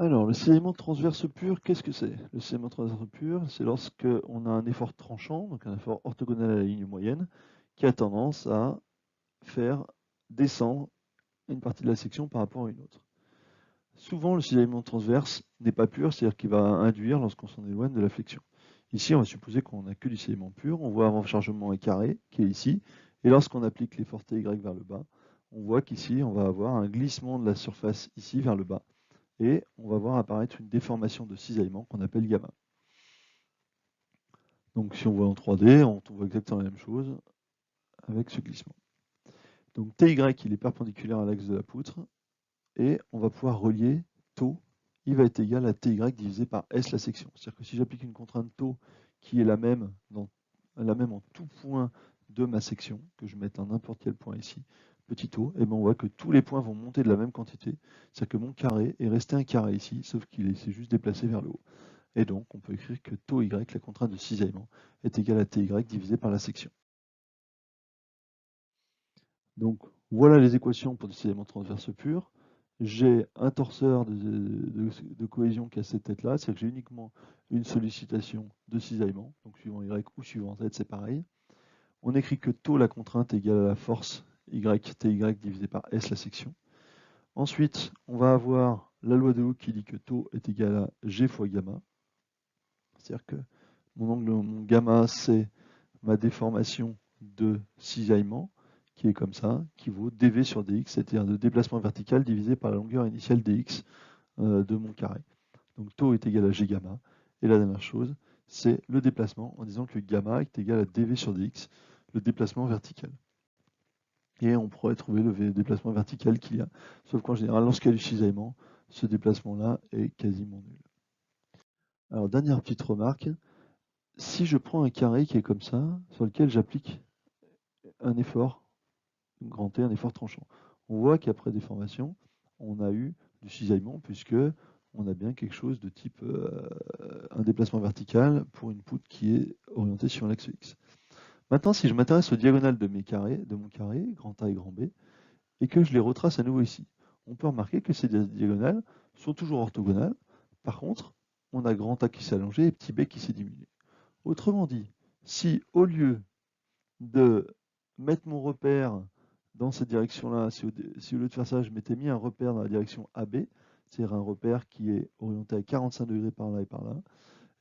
Alors, le cisaillement transverse pur, qu'est-ce que c'est? Le cisaillement transverse pur, c'est lorsque on a un effort tranchant, donc un effort orthogonal à la ligne moyenne, qui a tendance à faire descendre une partie de la section par rapport à une autre. Souvent, le cisaillement transverse n'est pas pur, c'est-à-dire qu'il va induire lorsqu'on s'en éloigne de la flexion. Ici, on va supposer qu'on n'a que du cisaillement pur, on voit un rechargement carré qui est ici, et lorsqu'on applique l'effort TY vers le bas, on voit qu'ici, on va avoir un glissement de la surface ici vers le bas, et on va voir apparaître une déformation de cisaillement qu'on appelle gamma. Donc si on voit en 3D, on voit exactement la même chose avec ce glissement. Donc TY, il est perpendiculaire à l'axe de la poutre, et on va pouvoir relier taux, il va être égal à TY divisé par S la section. C'est-à-dire que si j'applique une contrainte taux qui est la même en tout point de ma section, que je mette à n'importe quel point ici, petit taux, et ben on voit que tous les points vont monter de la même quantité. C'est-à-dire que mon carré est resté un carré ici, sauf qu'il s'est juste déplacé vers le haut. Et donc on peut écrire que taux Y, la contrainte de cisaillement, est égale à TY divisé par la section. Donc voilà les équations pour du cisaillement transverse pur. J'ai un torseur de cohésion qui a cette tête-là, c'est-à-dire que j'ai uniquement une sollicitation de cisaillement, donc suivant Y ou suivant Z, c'est pareil. On écrit que taux, la contrainte, est égale à la force Y, TY divisé par S la section. Ensuite, on va avoir la loi de Hooke qui dit que taux est égal à G fois gamma. C'est-à-dire que mon gamma, c'est ma déformation de cisaillement, qui est comme ça, qui vaut dv sur dx, c'est-à-dire le déplacement vertical divisé par la longueur initiale dx de mon carré. Donc taux est égal à g gamma. Et la dernière chose, c'est le déplacement, en disant que gamma est égal à dv sur dx, le déplacement vertical. Et on pourrait trouver le déplacement vertical qu'il y a. Sauf qu'en général, lorsqu'il y a du cisaillement, ce déplacement-là est quasiment nul. Alors, dernière petite remarque, si je prends un carré qui est comme ça, sur lequel j'applique un effort, grand T, un effort tranchant, on voit qu'après déformation, on a eu du cisaillement, puisque on a bien quelque chose de type un déplacement vertical pour une poutre qui est orientée sur l'axe X. Maintenant, si je m'intéresse aux diagonales de mon carré, grand A et grand B, et que je les retrace à nouveau ici, on peut remarquer que ces diagonales sont toujours orthogonales. Par contre, on a grand A qui s'est allongé et petit b qui s'est diminué. Autrement dit, si au lieu de mettre mon repère dans cette direction-là, si au lieu de faire ça, je m'étais mis un repère dans la direction AB, c'est-à-dire un repère qui est orienté à 45 degrés par là et par là,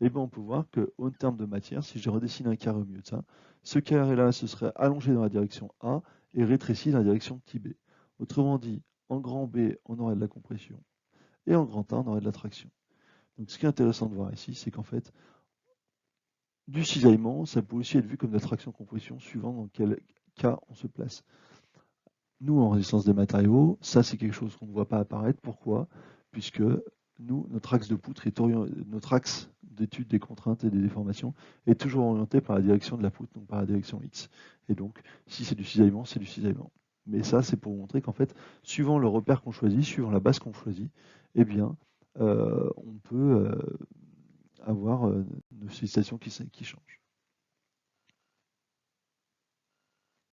et bien on peut voir qu'en termes de matière, si je redessine un carré au milieu de ça, ce carré-là se serait allongé dans la direction A et rétréci dans la direction petit b. Autrement dit, en grand B, on aurait de la compression, et en grand A, on aurait de la traction. Donc ce qui est intéressant de voir ici, c'est qu'en fait, du cisaillement, ça peut aussi être vu comme de la traction-compression, suivant dans quel cas on se place. Nous, en résistance des matériaux, ça c'est quelque chose qu'on ne voit pas apparaître. Pourquoi? Puisque nous, notre axe de poutre notre axe d'étude des contraintes et des déformations est toujours orienté par la direction de la poutre, donc par la direction X. Et donc, si c'est du cisaillement, c'est du cisaillement. Mais ça, c'est pour vous montrer qu'en fait, suivant le repère qu'on choisit, suivant la base qu'on choisit, eh bien, on peut avoir une sollicitation qui change.